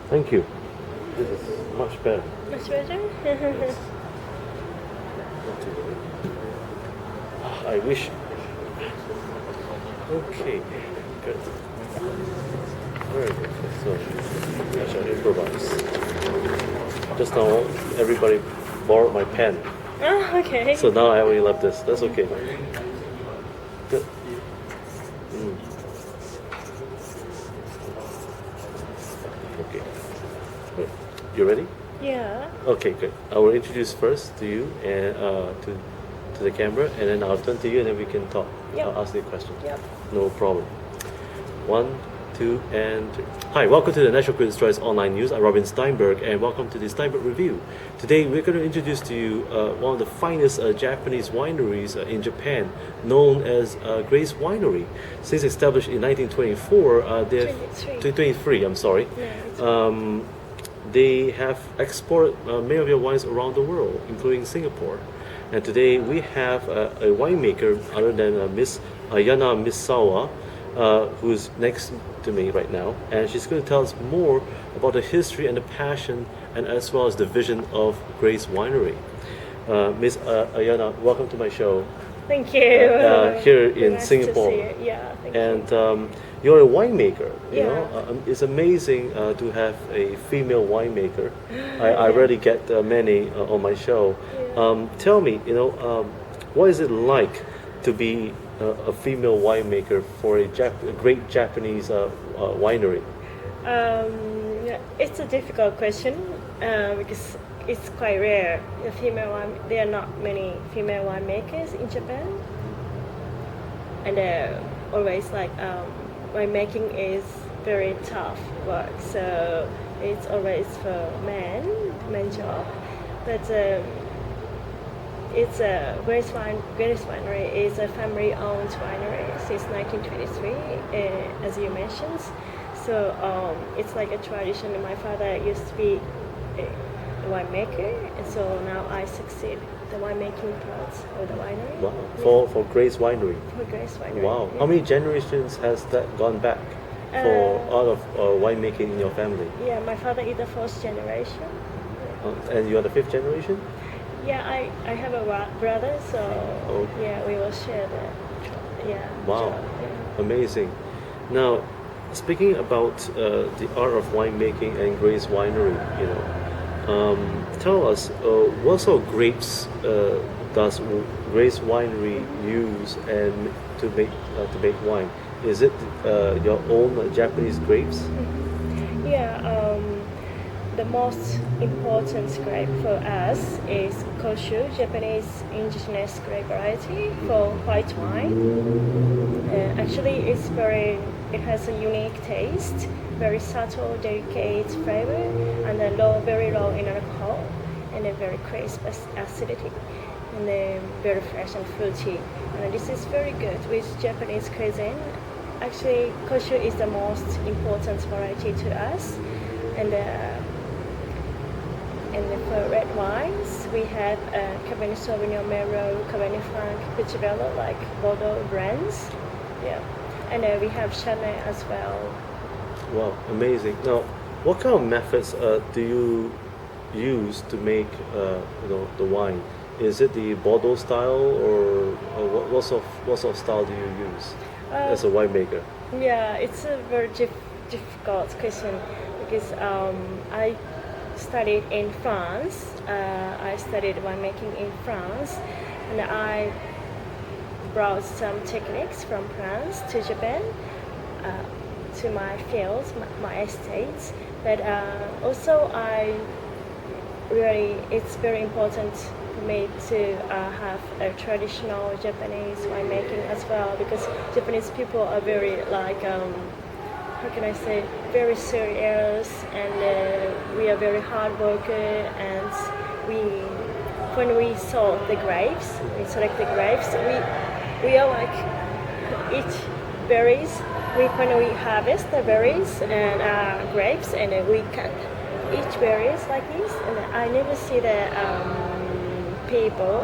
Thank you. This is much better. Much better? Yes. Not too bad. I wish. Okay. Good. Very good. So I shall improvise. Just now, everybody borrowed my pen, Oh, okay. so now I only left this. That's okay. Good. Okay. Good. You ready? Yeah. Okay, good. I will introduce first to you and to the camera, and then I'll turn to you, and then we can talk. Yep. I'll ask you a question. Yep. No problem. 1, 2, and 3. Hi, welcome to the National Critics' Choice Online News. I'm Robin Steinberg, and welcome to the Steinberg Review. Today, we're going to introduce to you one of the finest Japanese wineries in Japan, known as Grace Winery. Since established in 1924, they've 23. I'm sorry. Yeah, They have exported many of their wines around the world, including Singapore. And today we have a winemaker other than Miss Ayana Misawa, who's next to me right now, and she's going to tell us more about the history and the passion, and as well as the vision of Grace Winery. Miss Ayana, welcome to my show Thank you. here in Nice Singapore. To see you. Yeah, thank And you. you're a winemaker. You Yeah. know, it's amazing to have a female winemaker. I rarely get many on my show. Yeah. Tell me, what is it like to be a female winemaker for a great Japanese winery? It's a difficult question because it's quite rare. There are not many female winemakers in Japan, and always like winemaking is very tough work. So it's always for men job, but. It's a Grace Winery is a family-owned winery since 1923, as you mentioned. So it's like a tradition. My father used to be a winemaker, and so now I succeed the winemaking part of the winery. Wow, for Grace Winery. For Grace Winery. Wow, Yeah. how many generations has that gone back for all of winemaking in your family? Yeah, my father is the fourth generation. And you are the fifth generation? Yeah, I have a brother, so Okay. yeah, we will share the Wow, job. Yeah. amazing. Now, speaking about the art of winemaking and Grace Winery, tell us what sort of grapes does Grace Winery use and to make wine? Is it your own Japanese grapes? Yeah, the most important grape for us is Koshu, Japanese indigenous grape variety for white wine. Actually, it has a unique taste, very subtle, delicate flavor, and very low in alcohol, and a very crisp acidity, and very fresh and fruity. And this is very good with Japanese cuisine. Actually, Koshu is the most important variety to us, and for red wines, we have Cabernet Sauvignon, Merlot, Cabernet Franc, Pichabello, like Bordeaux brands. Yeah, and we have Chardonnay as well. Wow, amazing. Now, what kind of methods do you use to make the wine? Is it the Bordeaux style, or what sort of style do you use as a winemaker? Yeah, it's a very difficult question because I studied in France. I studied winemaking in France, and I brought some techniques from France to Japan, to my fields, my estates. But also, it's very important for me to have a traditional Japanese winemaking as well, because Japanese people are very like how can I say, very serious, and we are very hard worker, and when we select the grapes, we are like each berries. When we harvest the berries and grapes, and we cut each berries like this, and I never see the people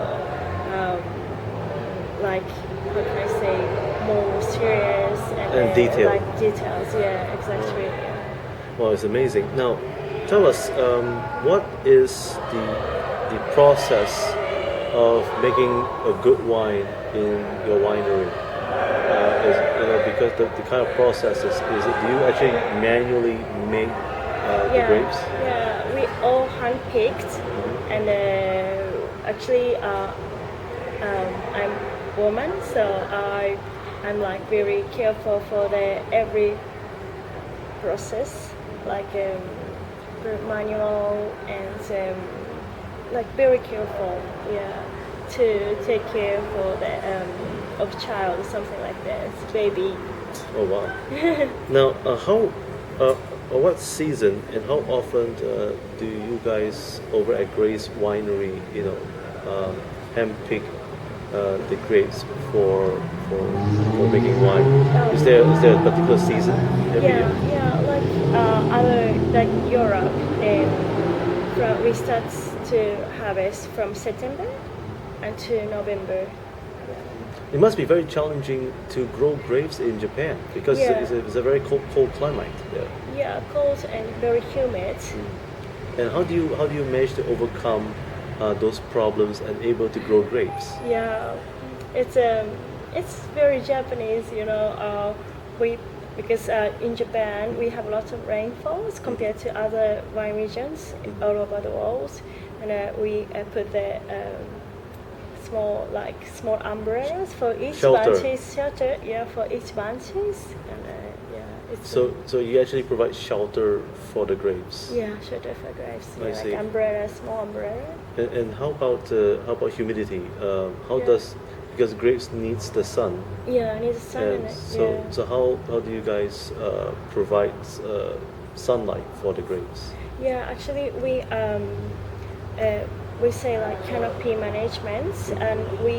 like how can I say, more serious and detailed. like details. Yeah, exactly. Yeah. Well, it's amazing. Now, tell us, what is the process of making a good wine in your winery? Because the kind of process is it, do you actually manually make the grapes? Yeah, we all handpicked, and actually, I'm woman, so I'm like very careful for the every process, like manual and like very careful, yeah, to take care for the of child or something like that, baby. Oh wow! Now, what season and how often do you guys over at Grace Winery, handpick the grapes for making wine? Is there a particular season every Yeah, year? yeah, like other like Europe, and we start to harvest from September until November. It must be very challenging to grow grapes in Japan because Yeah. it's a very cold climate there. Yeah, cold and very humid. And how do you manage to overcome those problems and able to grow grapes? Yeah, it's very Japanese, you know. We because in Japan we have lots of rainfalls compared to other wine regions all over the world, and we put the small umbrellas for each Shelter. bunches, shelter, yeah, for each bunches, and yeah, it's So you actually provide shelter for the grapes. yeah, shelter for grapes, I yeah, see. like umbrella, small umbrella. And how about humidity? How Yeah. does because grapes needs the sun. Yeah, I need the sun in And it. so Yeah. so how do you guys provide sunlight for the grapes? Yeah, actually, we say like canopy management, and we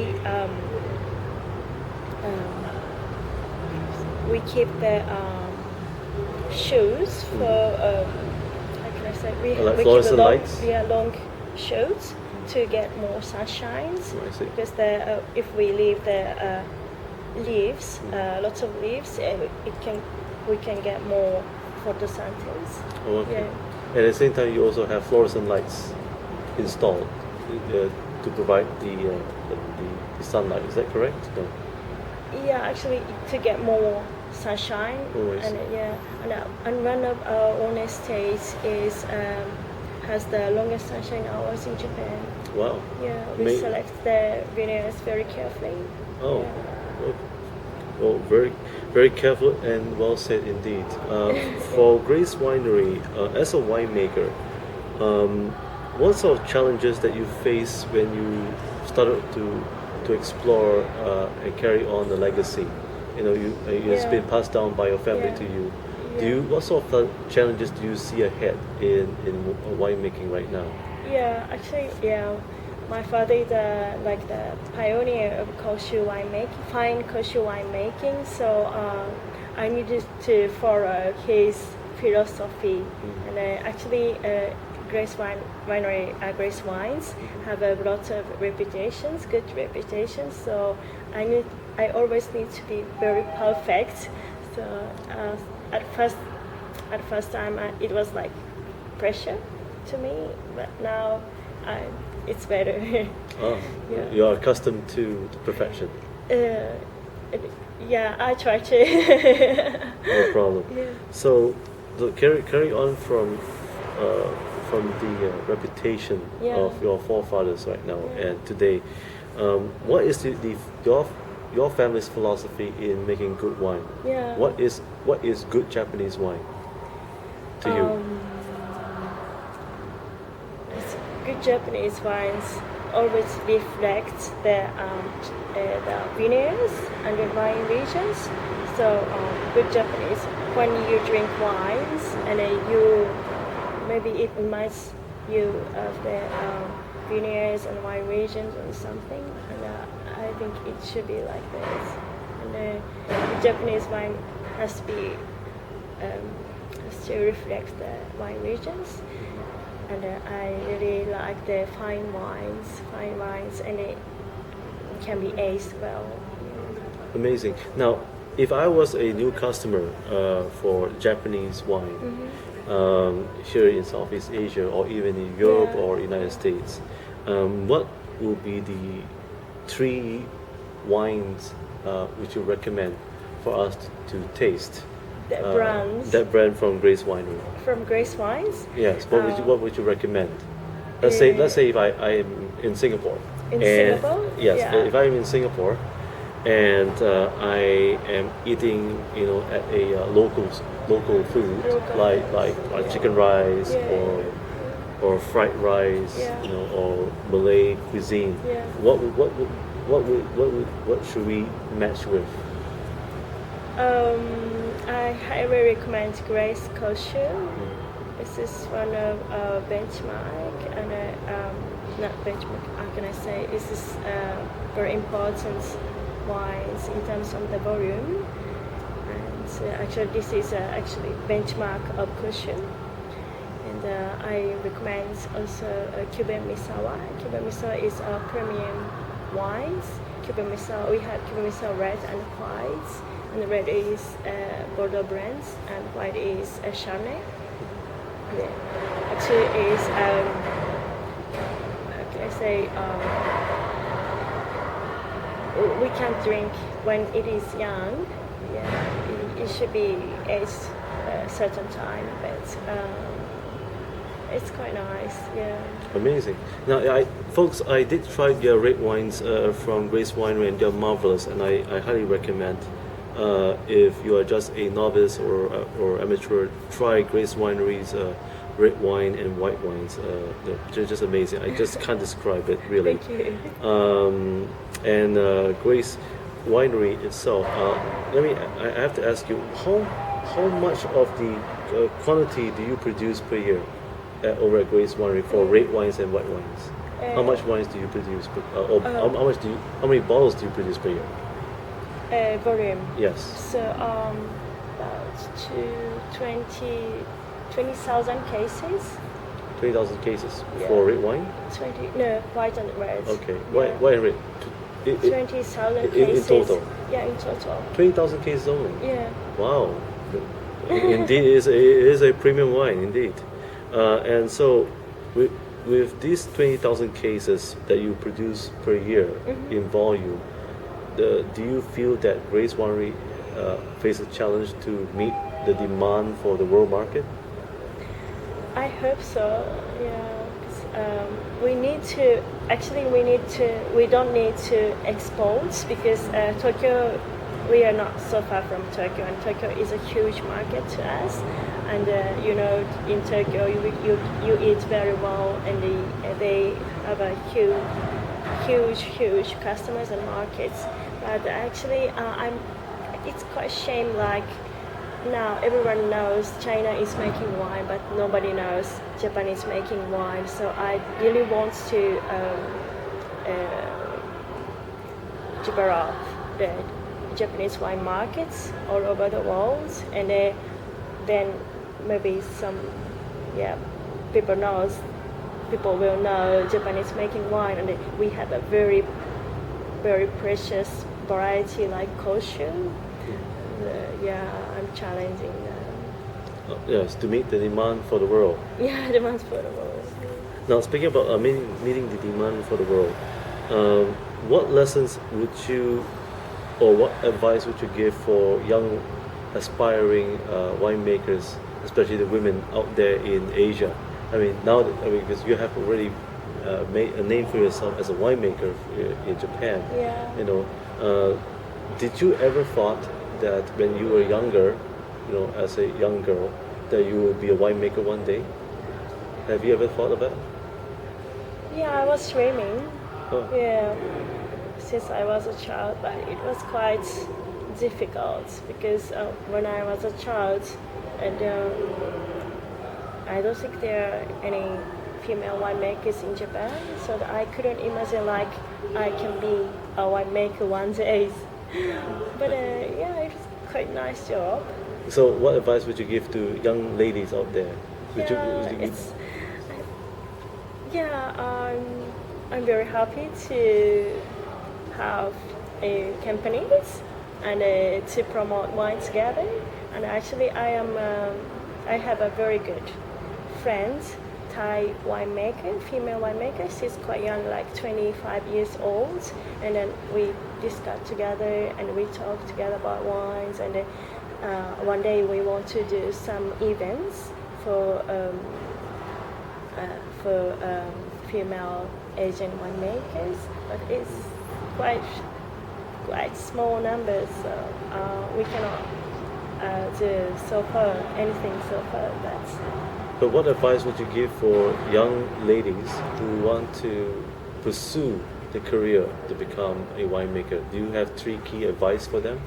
keep the shoots for how can I say Like we keep the fluorescent long lights? long shoots to get more sunshine. I see. Because if we leave the leaves, lots of leaves, we can get more photosynthesis. Oh, okay. Yeah. And at the same time, you also have fluorescent lights installed to provide the sunlight. Is that correct? No. Yeah, actually, to get more sunshine, Oh, I see. and and one of our own estates is has the longest sunshine hours in Japan. Wow. Yeah, we select the vineyards very carefully. Oh. Yeah. Okay. Well, very careful and well said indeed. For Grace Winery, as a winemaker, what sort of challenges that you face when you started to explore and carry on the legacy? It's Yeah. been passed down by your family Yeah. to you. Yeah. What sort of challenges do you see ahead in winemaking right now? Yeah, actually, yeah. My father is the pioneer of kosher winemaking, fine kosher winemaking. So I needed to follow his philosophy. And actually, Winery, Grace Wines have a lot of reputations, good reputations. So I always need to be very perfect. So at first time, it was like pressure to me, but now it's better. Oh, Yeah. you are accustomed to perfection. Yeah, I try to. No problem. Yeah. So carry on from the reputation Yeah. of your forefathers right now and today. What is your family's philosophy in making good wine? Yeah. What is good Japanese wine to you? Good Japanese wines always reflect the vineyards and the wine regions. So good Japanese, when you drink wines and maybe it reminds you of the vineyards and wine regions or something. And I think it should be like this. And the Japanese wine has to reflect the wine regions. And I really like the fine wines, and it can be aged well. Amazing. Now, if I was a new customer for Japanese wine, here in Southeast Asia or even in Europe Yeah. or United States. What will be the three wines which you recommend for us to taste? The brands That brand from Grace Winery. from Grace Wines. Yes. What would you recommend? Let's say if I am in Singapore. In and Singapore? Yes. Yeah. If I'm in Singapore, and I am eating, at a local food Local like chicken rice Yeah. or fried rice, Yeah. or Malay cuisine. Yeah. What should we match with? I highly recommend Grace Kosher. This is one of benchmark and not benchmark. How can I say? This is very important wines in terms of the volume. And actually, this is actually benchmark of Kosher. And I recommend also Cuban Misawa. Cuban Misawa is a premium wines. Cuban Misawa, we have Cuban Misawa red and white. And the red is Bordeaux brands, and white is Chardonnay. Yeah. Actually, is how can I say? We can't drink when it is young. Yeah, it should be aged a certain time, but it's quite nice. Yeah. Amazing. Now, folks, I did try their red wines from Grace Winery, and they're marvelous, and I highly recommend. If you are just a novice or amateur, try Grace Winery's red wine and white wines. They're just amazing. I just can't describe it really. Thank you. And Grace Winery itself. I have to ask you, how much of the quantity do you produce per year over at Grace Winery for red wines and white wines? How much wines do you produce? How many bottles do you produce per year? Volume. Yes. So about 20,000 cases. 20,000 cases Yeah. for red wine. 20 no white and red. Okay. Yeah. Why red? 20,000 in cases. total? Yeah, in total. 20,000 cases only. Yeah. Wow. Indeed, it is a premium wine, indeed. And so, with these 20,000 cases that you produce per year in volume, do you feel that Grace Winery face a challenge to meet the demand for the world market? I hope so. Yeah. 'Cause, we don't need to export because Tokyo, we are not so far from Tokyo, and Tokyo is a huge market to us. And in Tokyo, you eat very well, and they have a huge customers and markets. But actually, it's quite shame. Like now, everyone knows China is making wine, but nobody knows Japan is making wine. So I really want to develop the Japanese wine markets all over the world, and then maybe some people will know Japan is making wine, and we have a very precious variety like kosher. I'm challenging them. Yes, to meet the demand for the world. Yeah, demands for the world. Now, speaking about meeting the demand for the world, what lessons would you, or what advice would you give for young, aspiring winemakers, especially the women out there in Asia? Because you have already made a name for yourself as a winemaker in Japan. Yeah. Did you ever thought that when you were younger, as a young girl, that you would be a winemaker one day? Have you ever thought of that? Yeah, I was swimming. Oh. Yeah, since I was a child, but it was quite difficult because when I was a child, and I don't think there are any female winemakers in Japan, so that I couldn't imagine like I can be a winemaker one day. But it was quite a nice job. So, what advice would you give to young ladies out there? Would I'm very happy to have companies and to promote wine together. And actually, I am I have a very good friend, Thai winemaker, female winemaker. She's quite young, like 25 years old. And then we discuss together and we talk together about wines. And then one day we want to do some events for female Asian winemakers, but it's quite small numbers, so we cannot do so far anything so far. But what advice would you give for young ladies who want to pursue the career to become a winemaker? Do you have 3 key advice for them?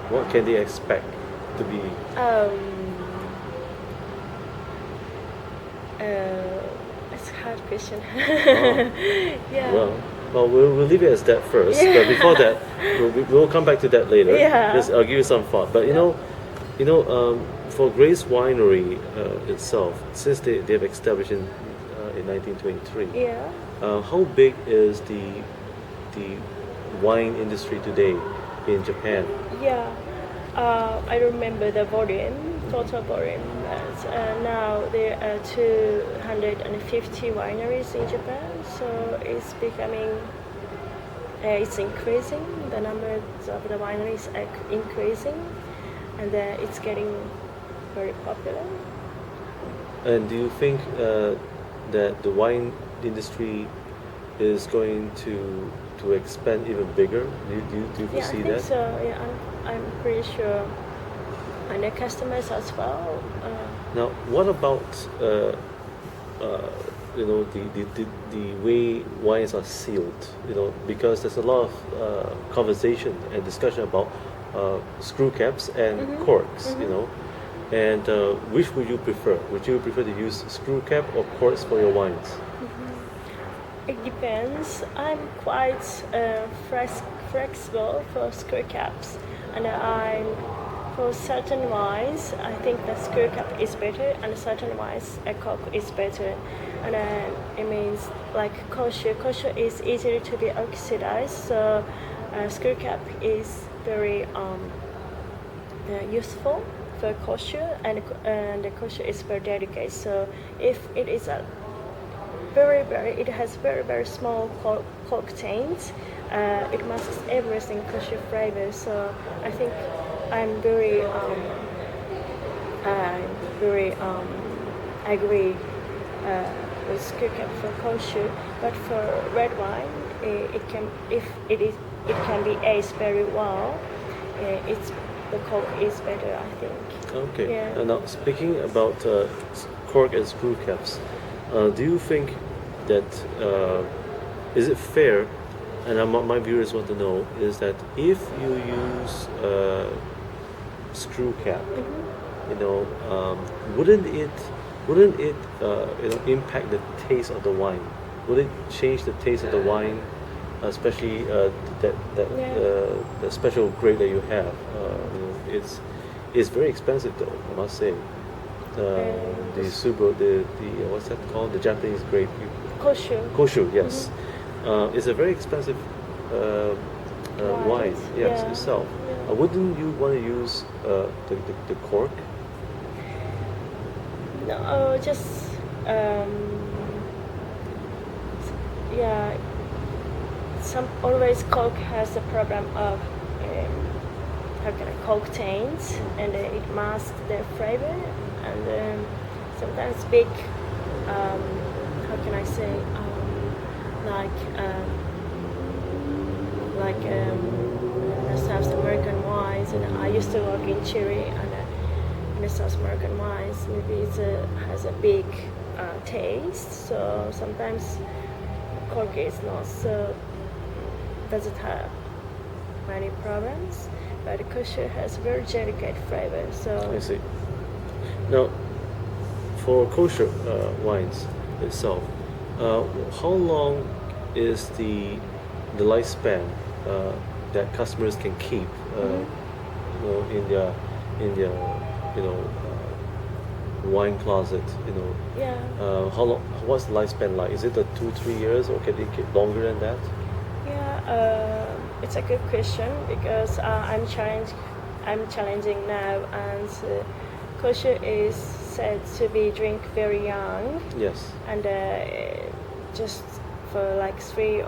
What can they expect to be? It's a hard question. Oh. Yeah. Well, we'll leave it as that first. Yeah. But before that, we'll come back to that later. Yeah. Just, I'll give you some thought. But for Grace Winery itself, since they've established in 1923, Yeah. how big is the wine industry today in Japan? Yeah. I remember the volume, total volume. Now there are 250 wineries in Japan, so it's becoming, it's increasing. The numbers of the wineries are increasing, and it's getting very popular. And do you think that the wine industry is going to expand even bigger? Do you Yeah, I foresee think that? so. Yeah, I'm pretty sure, and the customers as well. Now, what about the way wines are sealed? Because there's a lot of conversation and discussion about screw caps and corks. And which would you prefer? Would you prefer to use screw cap or corks for your wines? It depends. I'm quite flexible for screw caps, and for certain wines, I think the screw cap is better, and certain wines a cork is better. And it means like kosher. Kosher is easier to be oxidized, so screw cap is very useful for kosher, and the kosher is very delicate. So if it is a it has very small cork taint. It masks everything kosher flavor. So I think I'm very agree with screw cap for kosher. But for red wine, it can be aged very well. The cork is better, I think. Okay. Yeah. Now, speaking about cork and screw caps, do you think that is it fair? And my viewers want to know is that if you use screw cap, wouldn't it impact the taste of the wine? Would it change the taste of the wine, especially the special grade that you have? It's very expensive though, I must say. The Subo, the what's that called? The Japanese grade. Kosher. Kosher, yes. It's a very expensive wine, yes, Yeah. itself. Yeah. Wouldn't you want to use the cork? No, just yeah. Always cork has the problem of cork taints, and it masks the flavor, and sometimes big. How can I say? The South American wines, and I used to work in Chile, and in the South American wines, maybe it has a big taste. So sometimes cork is not so doesn't have many problems, but kosher has very delicate flavor. So I see. Now, for kosher wines itself, how long is the lifespan that customers can keep in their wine closet? yeah. How long? What's the lifespan like? Is it 2-3 years, or can it get longer than that? Yeah, it's a good question because I'm challenging now, and kosher is said to be drink very young, Yes. and just for like 3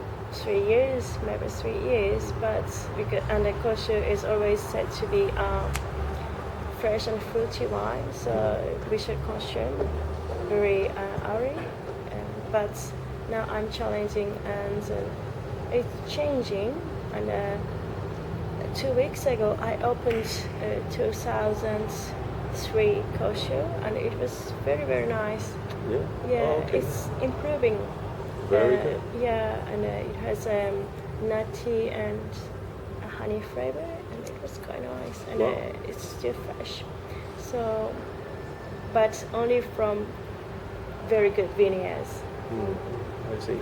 years, maybe 3 years. But and the kosher is always said to be fresh and fruity wine, so we should consume very early. But now I'm challenging, and it's changing. And 2 weeks ago, I opened 2003 kosher, and it was very nice. Yeah. Yeah, Oh, okay. it's improving. Very good. Yeah, and it has nutty and a honey flavor, and it was quite nice, and Wow. it's still fresh. So, but only from very good vineyards. I see.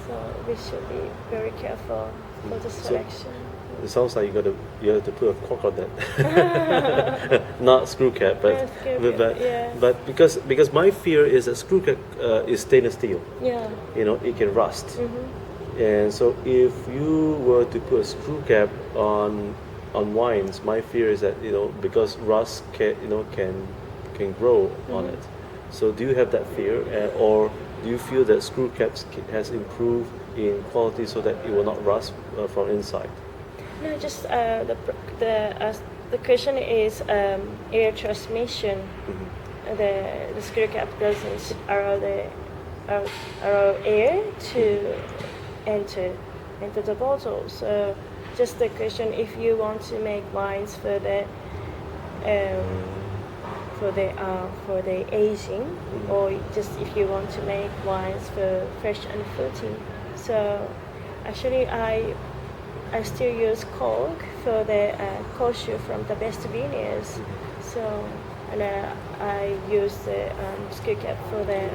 So we should be very careful for the selection. It sounds like you have to put a cork on that, not screw cap, but Yeah, screw cap, yeah. but because my fear is that screw cap is stainless steel. Yeah. You know, it can rust, Mm-hmm. and so if you were to put a screw cap on wines, my fear is that because rust can grow on it. So do you have that fear, or do you feel that screw caps has improved in quality so that it will not rust from inside? No, just the question is air transmission. The screw cap doesn't allow air to enter into the bottle. So just the question, if you want to make wines for the aging, or just if you want to make wines for fresh and fruity. So actually I still use cork for the kosher from the best vineyards. So, and I use the screw cap for the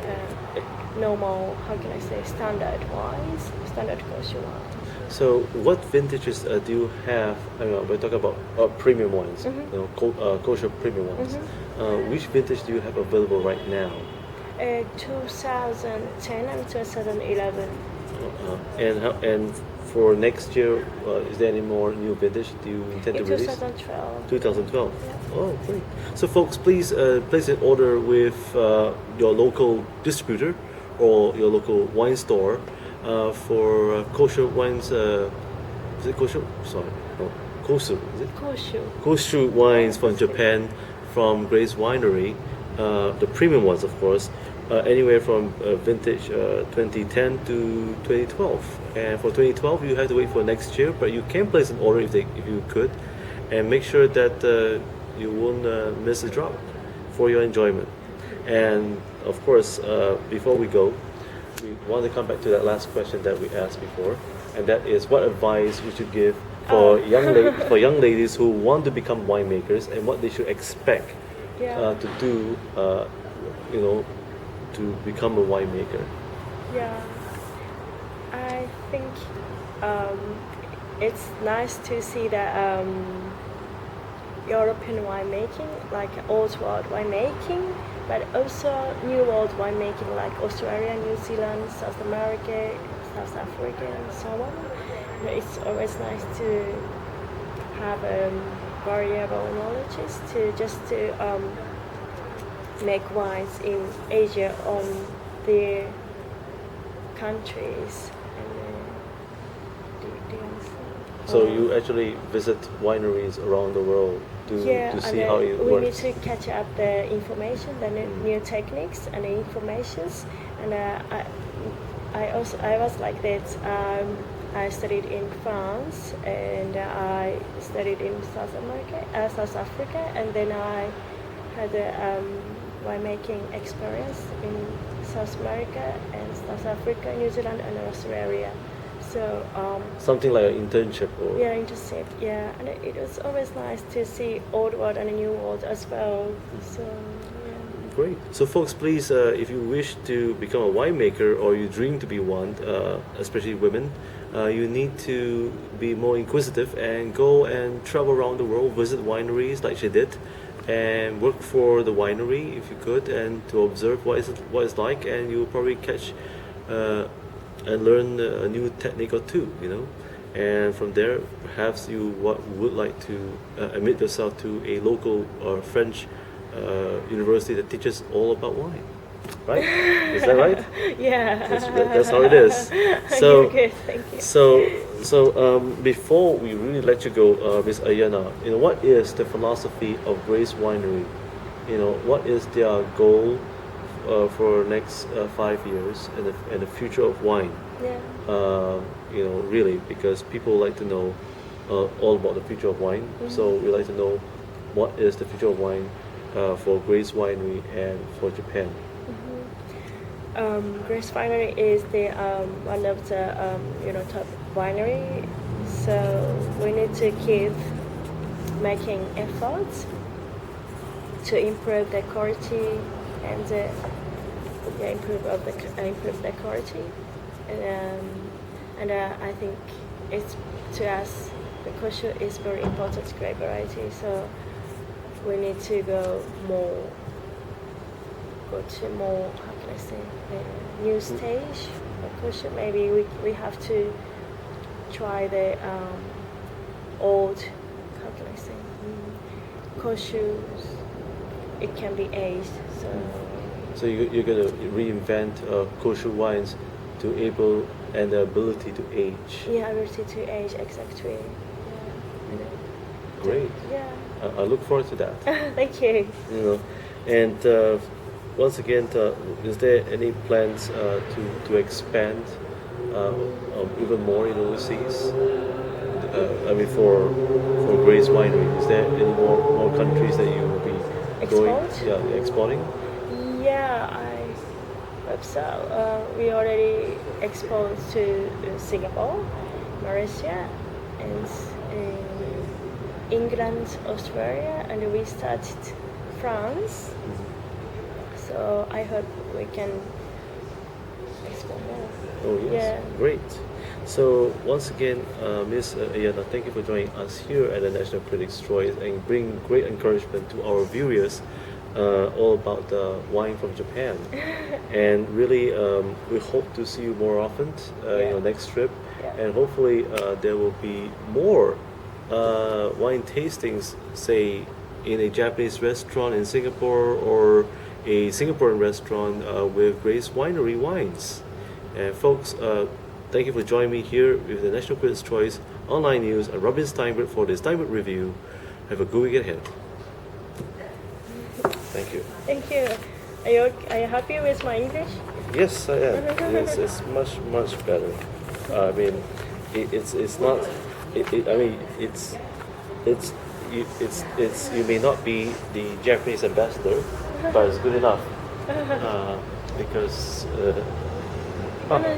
normal, how can I say, standard wines, standard kosher wines. So what vintages do you have? We're talking about premium wines, kosher premium wines. Which vintage do you have available right now? 2010 and 2011. And for next year, is there any more new vintage do you intend to In release? 2012. 2012. Yeah. Oh, great. So, folks, please place an order with your local distributor or your local wine store for kosher wines. Is it kosher? Sorry, no, kosher. Is it? Kosher. Kosher wines from Japan, from Grace Winery, the premium ones, of course. Anywhere from vintage 2010 to 2012, and for 2012 you have to wait for next year, but you can place an order if you could, and make sure that you won't miss a drop for your enjoyment. And of course, before we go, we want to come back to that last question that we asked before, and that is, what advice would you give for young ladies who want to become winemakers, and what they should expect to do, to become a winemaker? Yeah, I think it's nice to see that European winemaking, like old world winemaking, but also new world winemaking, like Australia, New Zealand, South America, South Africa, and so on. It's always nice to have variable knowledge to make wines in Asia on their countries. So you actually visit wineries around the world to see how it we works. need to catch up the information, the new techniques and the informations. And I was like that. I studied in France, and I studied in South Africa, and then I had a winemaking experience in South America and South Africa, New Zealand, and Australia. So Something like an internship, or internship. Yeah, and it was always nice to see old world and new world as well. So yeah. Great. So, folks, please, if you wish to become a winemaker or you dream to be one, especially women, you need to be more inquisitive and go and travel around the world, visit wineries like she did, and work for the winery if you could, and to observe what it's like, and you'll probably catch and learn a new technique or two, and from there, perhaps you would like to admit yourself to a local French university that teaches all about wine. Right? Is that right? Yeah. That's how it is. So, Good, thank you. before we really let you go, Miss Ayana, what is the philosophy of Grace Winery? What is their goal for next 5 years and the future of wine? Yeah. Really, because people like to know all about the future of wine. So we like to know what is the future of wine for Grace Winery and for Japan. Grace Winery is the one of the top winery, so we need to keep making efforts to improve the quality and improve the quality, and I think it's to us the kosher is very important grape variety, so we need to go to more, how can I say, a new stage of kosher. Maybe we have to try the old, how can I say, kosher. It can be aged, So you're gonna reinvent kosher wines to able and the ability to age. Yeah, ability to age, exactly. Yeah. Great. Yeah. I look forward to that. Thank you. And once again, is there any plans to expand even more in overseas? I mean, for Grace Winery, is there any more countries that you will be exporting? Yeah, I hope so. We already exported to Singapore, Malaysia, and England, Australia, and we started France. So I hope we can export more. Oh yes, Yeah. Great. So once again, Ms. Ayana, thank you for joining us here at the National Critics' Choice and bring great encouragement to our viewers all about the wine from Japan. And really, we hope to see you more often in your next trip. Yeah. And hopefully there will be more wine tastings, say, in a Japanese restaurant in Singapore or a Singaporean restaurant with Grace Winery wines. And folks, thank you for joining me here with the National Critics' Choice Online News. I'm Robin Steinberg for this Steinberg Review. Have a good week ahead. Thank you. Thank you. Are you happy with my English? Yes, I am. It's much better. I mean, it's not. I mean, it's you may not be the Japanese ambassador, but it's good enough because very